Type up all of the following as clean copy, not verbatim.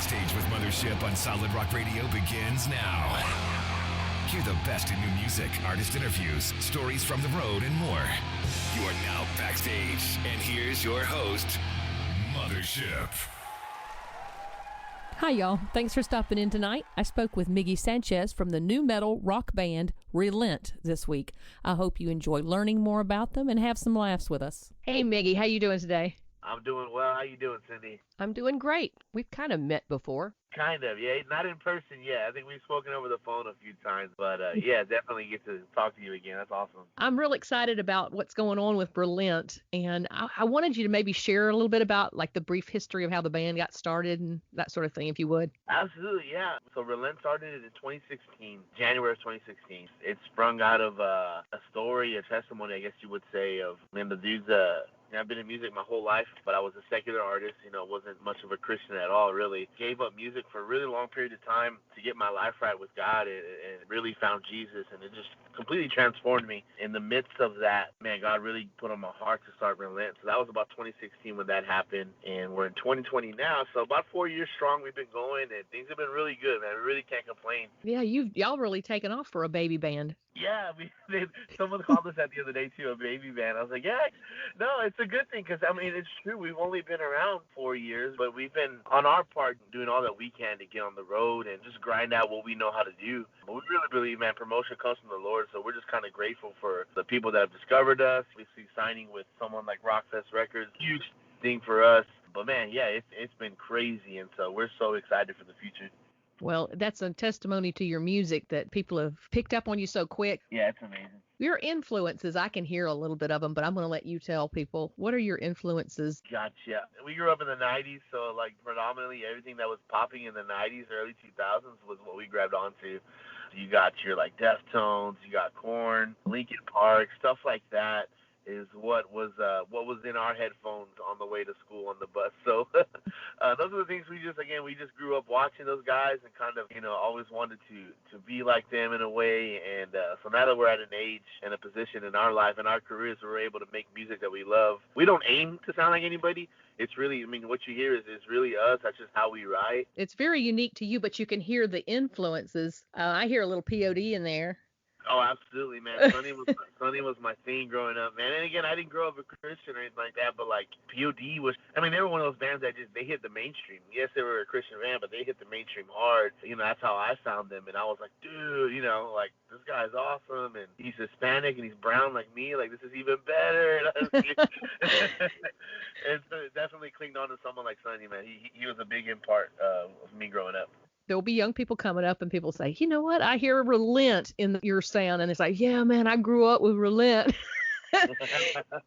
Backstage with Mothership on Solid Rock Radio begins now. Hear the best in new music, artist interviews, stories from the road, and more. You are now backstage, and here's your host, Mothership. Hi, y'all. Thanks for stopping in tonight. I spoke with Miggy Sanchez from the new metal rock band Relent this week. I hope you enjoy learning more about them and have some laughs with us. Hey, Miggy, how you doing today? I'm doing well. How you doing, Cindy? I'm doing great. We've kind of met before. Kind of, yeah. Not in person yet. I think we've spoken over the phone a few times. But, yeah, definitely get to talk to you again. That's awesome. I'm real excited about what's going on with Relent. And I wanted you to maybe share a little bit about, like, the brief history of how the band got started and that sort of thing, if you would. Absolutely, yeah. So Relent started in 2016, January of 2016. It sprung out of a story, a testimony, I guess you would say, of, man, the dude's I've been in music my whole life, but I was a secular artist, wasn't much of a Christian at all, really. Gave up music for a really long period of time to get my life right with God and really found Jesus, and it just completely transformed me. In the midst of that, man, God really put on my heart to start Relent. So that was about 2016 when that happened, and we're in 2020 now, so about 4 years strong we've been going, and things have been really good, man. We really can't complain. Yeah, y'all really taken off for a baby band. Yeah, someone called us that the other day, too, a baby band. I was like, yeah, no, it's a good thing because, it's true. We've only been around 4 years, but we've been, on our part, doing all that we can to get on the road and just grind out what we know how to do. But we really believe, man, promotion comes from the Lord, so we're just kind of grateful for the people that have discovered us. We see signing with someone like Rockfest Records, huge thing for us. But, man, yeah, it's been crazy, and so we're so excited for the future. Well, that's a testimony to your music that people have picked up on you so quick. Yeah, it's amazing. Your influences, I can hear a little bit of them, but I'm going to let you tell people. What are your influences? Gotcha. We grew up in the 90s, so predominantly everything that was popping in the 90s, early 2000s was what we grabbed onto. You got your Deftones, you got Korn, Linkin Park, stuff like that is what was in our headphones on the way to school on the bus. So those are the things we just grew up watching those guys and kind of, always wanted to be like them in a way. And so now that we're at an age and a position in our life and our careers where we're able to make music that we love, we don't aim to sound like anybody. It's really, what you hear is really us. That's just how we write. It's very unique to you, but you can hear the influences. I hear a little POD in there. Oh, absolutely, man. Sonny was my thing growing up, man. And again, I didn't grow up a Christian or anything like that, but POD was, they were one of those bands that they hit the mainstream. Yes, they were a Christian band, but they hit the mainstream hard. That's how I found them. And I was like, dude, this guy's awesome. And he's Hispanic and he's brown like me. This is even better. And so it definitely clinged on to someone like Sonny, man. He was a big part of me growing up. There'll be young people coming up and people say, you know what, I hear Relent in your sound. And it's like, yeah, man, I grew up with Relent.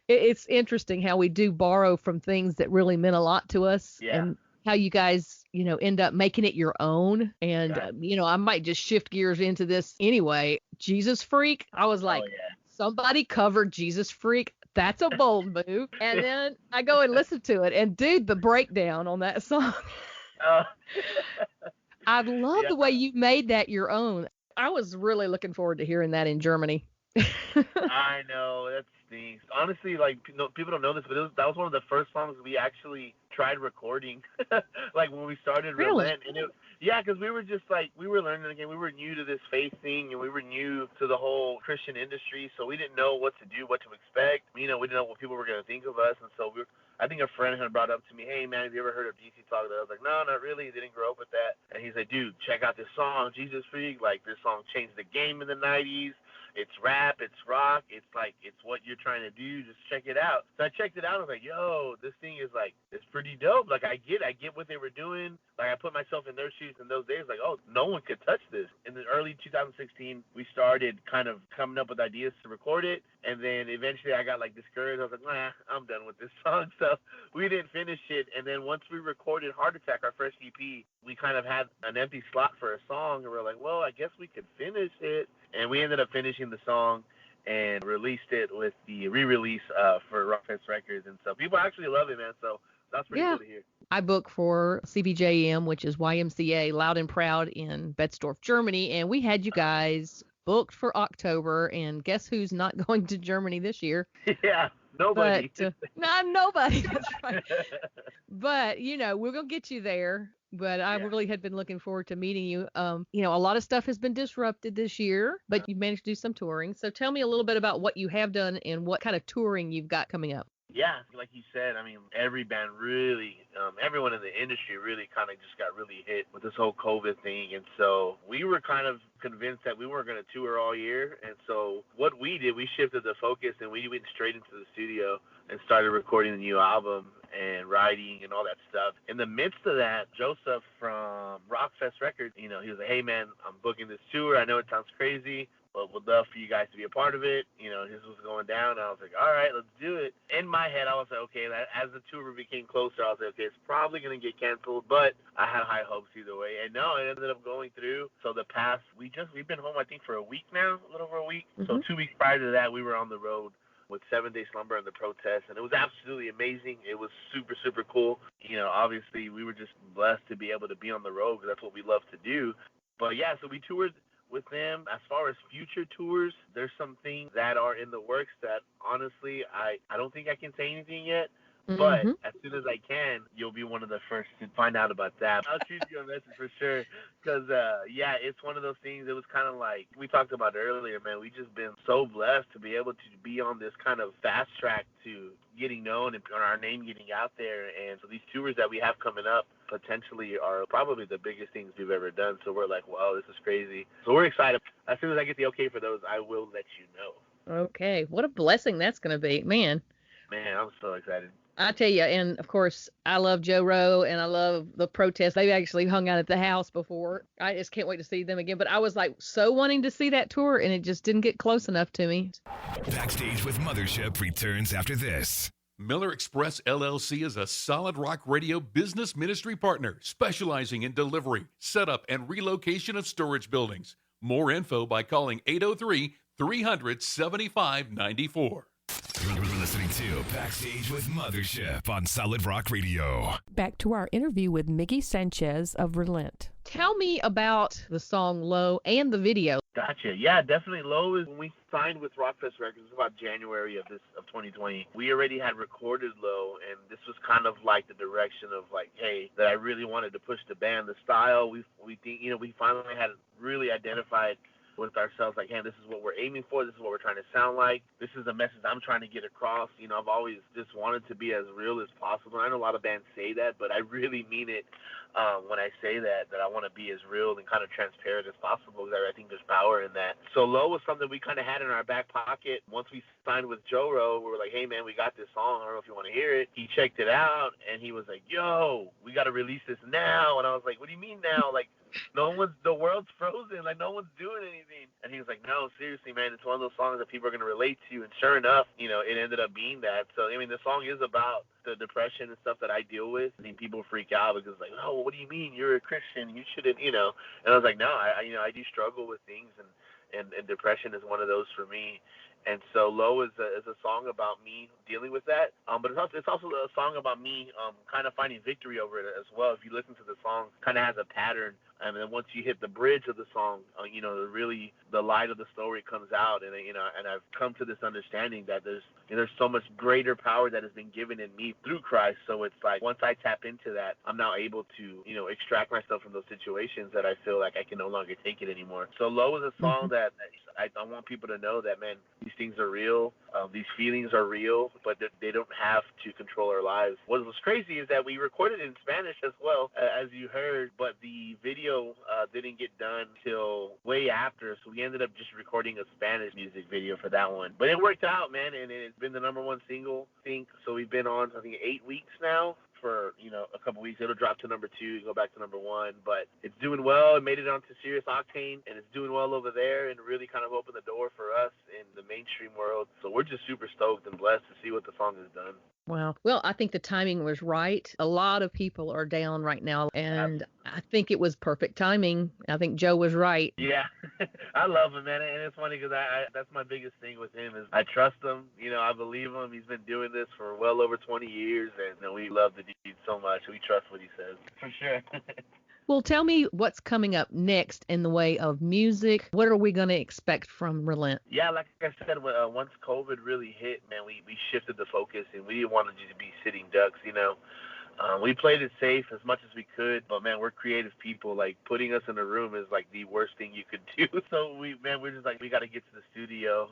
It's interesting how we do borrow from things that really meant a lot to us. Yeah. And how you guys, end up making it your own. And, right. I might just shift gears into this anyway. Jesus Freak. I was like, Somebody covered Jesus Freak. That's a bold move. And then I go and listen to it. And dude, the breakdown on that song. I love the way you made that your own. I was really looking forward to hearing that in Germany. I know, that stinks. Honestly, people don't know this, but that was one of the first songs we actually tried recording, when we started Relent. And because we were just we were learning again. We were new to this faith thing, and we were new to the whole Christian industry, so we didn't know what to do, what to expect. We didn't know what people were going to think of us, and so I think a friend had brought up to me, hey, man, have you ever heard of DC Talk? I was like, no, not really. Didn't grow up with that. And he's like, dude, check out this song, Jesus Freak. This song changed the game in the 90s. It's rap, it's rock, it's what you're trying to do. Just check it out. So I checked it out. I was like, yo, this thing is it's pretty dope. I get what they were doing. I put myself in their shoes in those days. Oh, no one could touch this. In the early 2016, we started kind of coming up with ideas to record it. And then eventually I got discouraged. I was like, nah, I'm done with this song. So we didn't finish it. And then once we recorded Heart Attack, our first EP, we kind of had an empty slot for a song. And we're like, well, I guess we could finish it. And we ended up finishing the song and released it with the re-release for Rockfest Records. And so people actually love it, man. So that's pretty cool to hear. I book for CBJM, which is YMCA, Loud and Proud in Betzdorf, Germany. And we had you guys booked for October. And guess who's not going to Germany this year? Yeah. Nobody. But, nobody. That's right. But, we're going to get you there. but I really had been looking forward to meeting you. You know, a lot of stuff has been disrupted this year, but you managed to do some touring. So tell me a little bit about what you have done and what kind of touring you've got coming up. Yeah, like you said, I mean, every band really, everyone in the industry really kind of just got really hit with this whole COVID thing. And so we were kind of convinced that we weren't going to tour all year. And so what we did, we shifted the focus and we went straight into the studio and started recording the new album and writing and all that stuff. In the midst of that, Joseph from Rockfest Records, you know, he was like, hey, man, I'm booking this tour. I know it sounds crazy, but would love for you guys to be a part of it. You know, his was going down. I was like, all right, let's do it. In my head, I was like, okay, as the tour became closer, I was like, okay, it's probably going to get canceled, but I had high hopes either way. And no, it ended up going through. So the past, we've been home, I think, for a week now, a little over a week. So 2 weeks prior to that, we were on the road with 7 Day Slumber and the Protest, and it was absolutely amazing. It was super, super cool. You know, obviously, we were just blessed to be able to be on the road because that's what we love to do. But yeah, so we toured with them. As far as future tours, there's some things that are in the works that honestly I don't think I can say anything yet. But as soon as I can, you'll be one of the first to find out about that. I'll shoot you a message for sure. Because, yeah, it's one of those things. It was kind of like we talked about earlier, man. We just been so blessed to be able to be on this kind of fast track to getting known and our name getting out there. And so these tours that we have coming up potentially are probably the biggest things we've ever done. So we're like, wow, this is crazy. So we're excited. As soon as I get the okay for those, I will let you know. Okay. What a blessing that's going to be. Man, I'm so excited. I tell you, and of course, I love Joe Rowe and I love the Protest. They've actually hung out at the house before. I just can't wait to see them again. But I was like so wanting to see that tour, and it just didn't get close enough to me. Backstage with Mothership returns after this. Miller Express LLC is a Solid Rock Radio business ministry partner specializing in delivery, setup, and relocation of storage buildings. More info by calling 803-300-7594. You're listening to Backstage with Mothership on Solid Rock Radio. Back to our interview with Miggy Sanchez of Relent. Tell me about the song Low and the video. Gotcha. Yeah, definitely. Low is when we signed with Rockfest Records. It was about January of 2020. We already had recorded Low, and this was kind of like the direction of like, hey, that I really wanted to push the band, the style. We think, you know, we finally had really identified with ourselves, like, hey, this is what we're aiming for. This is what we're trying to sound like. This is the message I'm trying to get across. You know, I've always just wanted to be as real as possible. I know a lot of bands say that, but I really mean it when I say that I want to be as real and kind of transparent as possible, because I think there's power in that. So Low was something we kind of had in our back pocket. Once we signed with Joe Rowe, we were like, hey, man, we got this song. I don't know if you want to hear it. He checked it out, and he was like, yo, we got to release this now. And I was like, what do you mean now? Like, the world's frozen, like no one's doing anything. And he was like, no, seriously, man, it's one of those songs that people are going to relate to. And sure enough, you know, it ended up being that. So, I mean, the song is about the depression and stuff that I deal with. I think people freak out because like, oh, what do you mean? You're a Christian, you shouldn't, you know. And I was like, no, I do struggle with things, and depression is one of those for me. And so Low is a song about me dealing with that. But it's also a song about me kind of finding victory over it as well. If you listen to the song, kind of has a pattern. And then once you hit the bridge of the song, you know, really the light of the story comes out. And, you know, and I've come to this understanding that there's so much greater power that has been given in me through Christ. So it's like once I tap into that, I'm now able to, you know, extract myself from those situations that I feel like I can no longer take it anymore. So Low is a song that I want people to know that, man, these things are real. These feelings are real, but they don't have to control our lives. What was crazy is that we recorded it in Spanish as well, as you heard, but the video didn't get done till way after, so we ended up just recording a Spanish music video for that one. But it worked out, man, and it's been the #1 single, I think. So we've been on, I think, 8 weeks now. For, you know, a couple weeks. It'll drop to #2, go back to #1, but it's doing well. It made it onto Sirius Octane, and it's doing well over there, and really kind of opened the door for us in the mainstream world. So we're just super stoked and blessed to see what the song has done. Wow. Well, I think the timing was right. A lot of people are down right now, and I think it was perfect timing. I think Joe was right. Yeah. I love him, man. And it's funny because that's my biggest thing with him is I trust him. You know, I believe him. He's been doing this for well over 20 years, and you know, we love the dude so much. We trust what he says. For sure. Well, tell me what's coming up next in the way of music. What are we going to expect from Relent? Yeah, like I said, once COVID really hit, man, we shifted the focus, and we didn't want to just be sitting ducks, you know. We played it safe as much as we could, but man, we're creative people. Like, putting us in a room is like the worst thing you could do. So we're just like, we got to get to the studio,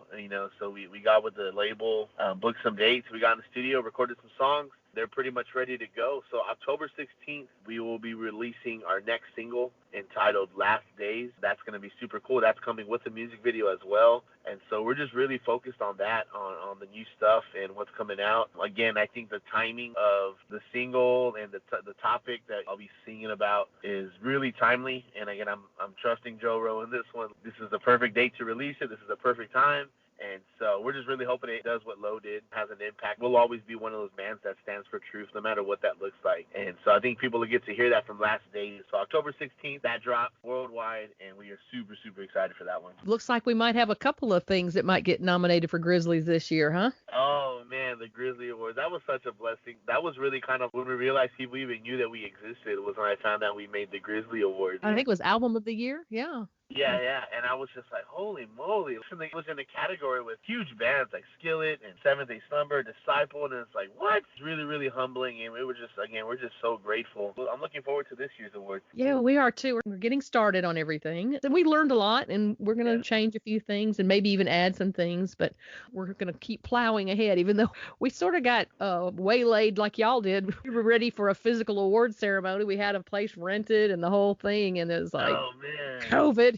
so we got with the label, booked some dates. We got in the studio, recorded some songs. They're pretty much ready to go. So October 16th, we will be releasing our next single entitled Last Days. That's going to be super cool. That's coming with a music video as well. And so we're just really focused on that, on the new stuff and what's coming out. Again, I think the timing of the single and the topic that I'll be singing about is really timely. And again, I'm trusting Joe Rowe in this one. This is the perfect date to release it. This is the perfect time. And so we're just really hoping it does what Lowe did, has an impact. We'll always be one of those bands that stands for truth, no matter what that looks like. And so I think people will get to hear that from Last Days. So October 16th, that drops worldwide, and we are super, super excited for that one. Looks like we might have a couple of things that might get nominated for Grizzlies this year, huh? Oh, man, the Grizzly Awards. That was such a blessing. That was really kind of when we realized people even knew that we existed, was when I found out we made the Grizzly Awards. I think it was Album of the Year, yeah. Yeah, and I was just like, holy moly. It was in a category with huge bands like Skillet and Seventh Day Slumber, Disciple, and it's like, what? It's really, really humbling, and we're just so grateful. I'm looking forward to this year's award. Yeah, we are too. We're getting started on everything. And we learned a lot, and we're going to change a few things and maybe even add some things, but we're going to keep plowing ahead, even though we sort of got waylaid like y'all did. We were ready for a physical award ceremony. We had a place rented and the whole thing, and it was like, oh, man. COVID.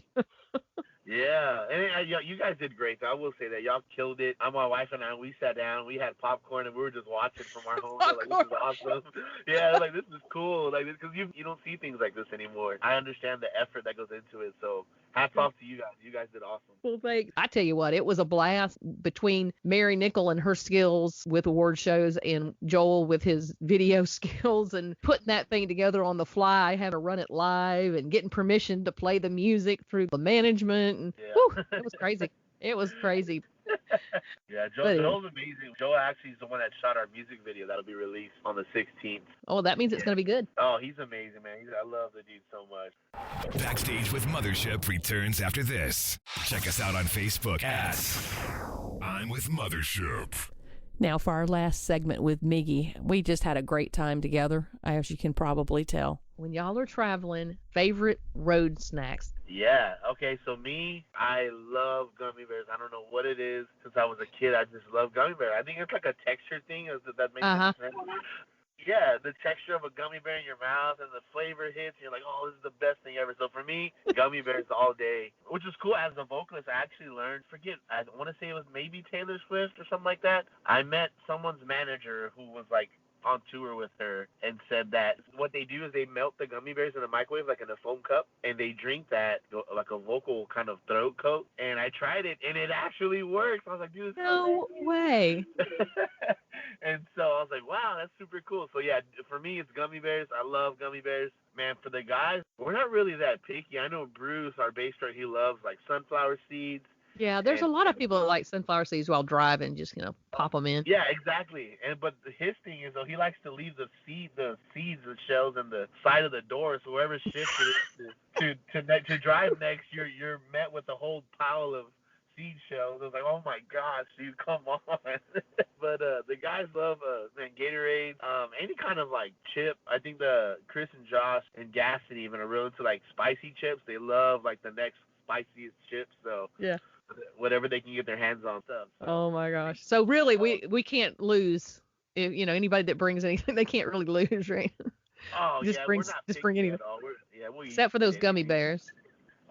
Yeah, and you guys did great. I will say that y'all killed it. My wife and I, we sat down, we had popcorn, and we were just watching from our home. Like, this is awesome. Yeah, like, this is cool. Like, because you don't see things like this anymore. I understand the effort that goes into it. So hats off to you guys. You guys did awesome. Well, thanks. I tell you what, it was a blast between Mary Nickel and her skills with award shows and Joel with his video skills and putting that thing together on the fly, having to run it live and getting permission to play the music through the management. And, whew, it was crazy. It was crazy. Yeah, Joel's amazing. Joel actually is the one that shot our music video that'll be released on the 16th. Oh, that means it's going to be good. Oh, he's amazing, man. I love the dude so much. Backstage with Mothership returns after this. Check us out on Facebook at I'm with Mothership. Now for our last segment with Miggy. We just had a great time together, as you can probably tell. When y'all are traveling, favorite road snacks? Yeah. Okay. So I love gummy bears. I don't know what it is. Since I was a kid, I just love gummy bears. I think it's like a texture thing. That makes sense. Yeah, the texture of a gummy bear in your mouth and the flavor hits. You're like, oh, this is the best thing ever. So for me, gummy bears all day, which is cool. As a vocalist, I actually learned, I want to say it was maybe Taylor Swift or something like that. I met someone's manager who was like on tour with her and said that what they do is they melt the gummy bears in a microwave, like in a foam cup, and they drink that like a vocal kind of throat coat. And I tried it, and it actually works. I was like, dude, no way. And so I was like, wow, that's super cool. So yeah, for me, it's gummy bears. I love gummy bears. Man, for the guys, we're not really that picky. I know Bruce, our bass player, he loves like sunflower seeds. Yeah, there's a lot of people that like sunflower seeds while driving, just, pop them in. Yeah, exactly. But his thing is, though, he likes to leave the seeds, the shells in the side of the door. So whoever shifts it to drive next, you're met with a whole pile of seed shells. I was like, oh my gosh, dude, come on. But the guys love Gatorade, any kind of like chip. I think the Chris and Josh and Gassity even are real into like spicy chips. They love like the next spiciest chips. So yeah, whatever they can get their hands on stuff. So. Oh my gosh. So really, we can't lose. If, anybody that brings anything, they can't really lose, right? Oh just yeah, bring, we're not just bring anything. Except for those gummy bears.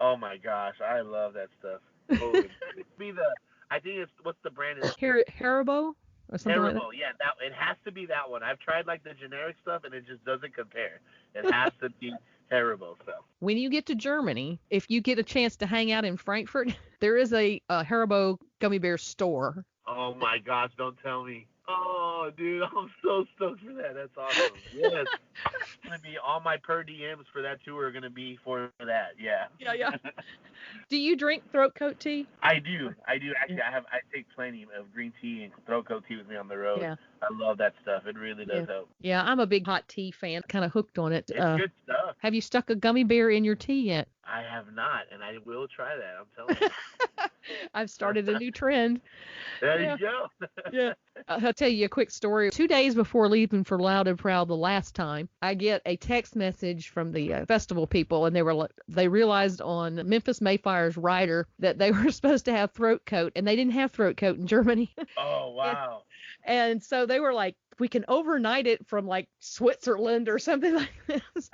Oh my gosh, I love that stuff. I think it's what's the brand is Haribo or something. Haribo, like that? Yeah, it has to be that one. I've tried like the generic stuff and it just doesn't compare. It has to be Haribo stuff. When you get to Germany, if you get a chance to hang out in Frankfurt, there is a Haribo gummy bear store. Oh my gosh, don't tell me. Oh, dude, I'm so stoked for that. That's awesome. Yes. It's going to be all my per diems for that tour are going to be for that. Yeah. Yeah. Do you drink throat coat tea? I do. Actually, I take plenty of green tea and throat coat tea with me on the road. Yeah. I love that stuff. It really does help. Yeah, I'm a big hot tea fan. Kind of hooked on it. It's good stuff. Have you stuck a gummy bear in your tea yet? I have not, and I will try that. I'm telling you. I've started a new trend. There Yeah. you go. Yeah. I'll tell you a quick story. 2 days before leaving for Loud and Proud the last time, I get a text message from the festival people, and they realized on Memphis Mayfire's rider that they were supposed to have throat coat, and they didn't have throat coat in Germany. Oh, wow. And so they were like, we can overnight it from like Switzerland or something like this.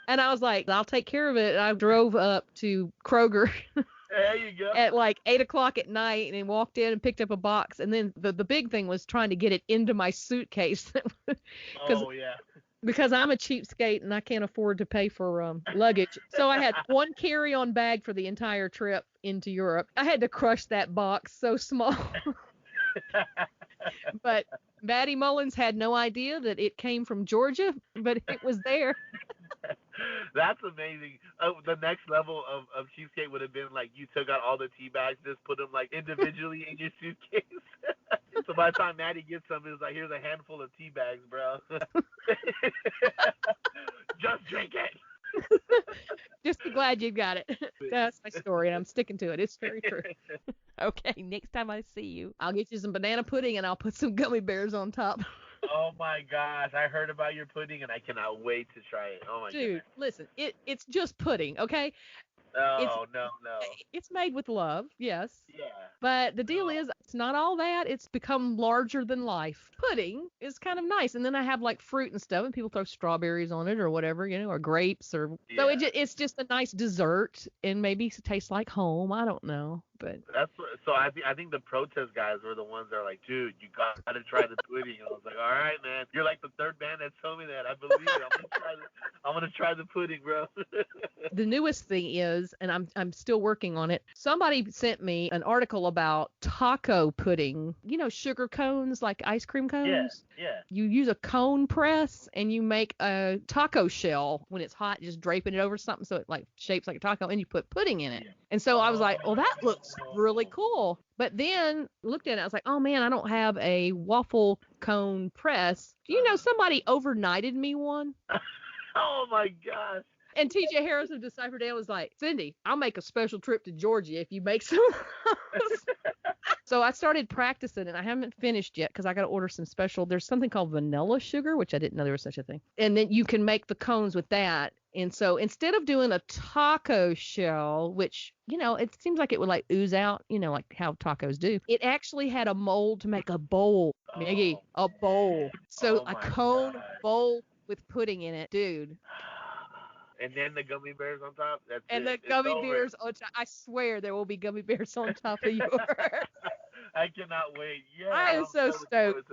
And I was like, I'll take care of it. And I drove up to Kroger There you go. at like 8:00 at night and walked in and picked up a box. And then the big thing was trying to get it into my suitcase. Oh, yeah. Because I'm a cheapskate and I can't afford to pay for luggage. So I had one carry-on bag for the entire trip into Europe. I had to crush that box so small. But Maddie Mullins had no idea that it came from Georgia, but it was there. That's amazing. The next level of cheapskate would have been like you took out all the tea bags, just put them like individually in your suitcase. So by the time Maddie gets them, it's like, here's a handful of tea bags, bro. Just drink it. Just be glad you got it. That's my story, and I'm sticking to it. It's very true. Okay, next time I see you. I'll get you some banana pudding, and I'll put some gummy bears on top. Oh my gosh, I heard about your pudding, and I cannot wait to try it. Oh my Dude, goodness. listen, it's just pudding, okay? No. It's made with love, yes. Yeah. But the deal is, it's not all that. It's become larger than life. Pudding is kind of nice. And then I have like fruit and stuff, and people throw strawberries on it or whatever, or grapes. So it's just a nice dessert, and maybe it tastes like home. I don't know. But I think the protest guys were the ones that are like, dude, you got to try the pudding. And I was like, all right, man. You're like the third band that told me that. I believe it. I'm gonna try the pudding, bro. the newest thing is, and I'm still working on it. Somebody sent me an article about taco pudding. Sugar cones, like ice cream cones. Yeah. You use a cone press and you make a taco shell when it's hot, just draping it over something so it like shapes like a taco, and you put pudding in it. Yeah. And so I was like, well, that looks really cool. But then looked at it, I was like, oh man, I don't have a waffle cone press. Do you know somebody overnighted me one? Oh my gosh. And TJ Harris of Decipher Dan was like, Cindy, I'll make a special trip to Georgia if you make some. So I started practicing, and I haven't finished yet because I got to order some special. There's something called vanilla sugar, which I didn't know there was such a thing. And then you can make the cones with that. And so instead of doing a taco shell, which, it seems like it would like ooze out, like how tacos do, it actually had a mold to make a bowl, Miggy, a bowl. So a cone bowl with pudding in it, dude. And then the gummy bears on top. The gummy bears on top. I swear there will be gummy bears on top of yours. I cannot wait. Yeah, I am so stoked.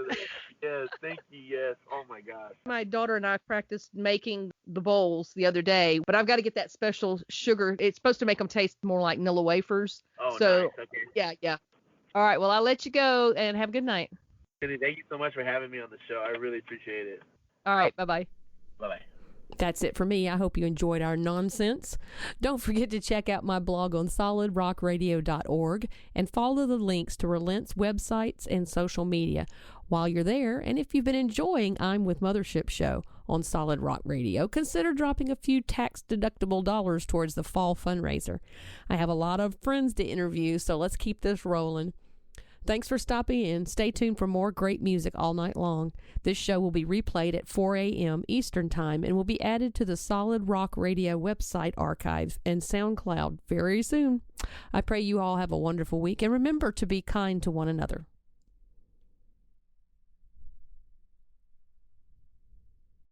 Yes, thank you. Yes. Oh my gosh. My daughter and I practiced making the bowls the other day, but I've got to get that special sugar. It's supposed to make them taste more like Nilla wafers. Oh, so, nice. Okay. Yeah. All right. Well, I'll let you go and have a good night. Cindy, thank you so much for having me on the show. I really appreciate it. All right. Bye-bye. Bye-bye. That's it for me. I hope you enjoyed our nonsense. Don't forget to check out my blog on solidrockradio.org and follow the links to Relent's websites and social media while you're there. And if you've been enjoying I'm with Mothership Show on Solid Rock Radio, consider dropping a few tax-deductible dollars towards the fall fundraiser. I have a lot of friends to interview, so let's keep this rolling. Thanks for stopping in. Stay tuned for more great music all night long. This show will be replayed at 4 a.m. Eastern Time and will be added to the Solid Rock Radio website archive and SoundCloud very soon. I pray you all have a wonderful week, and remember to be kind to one another.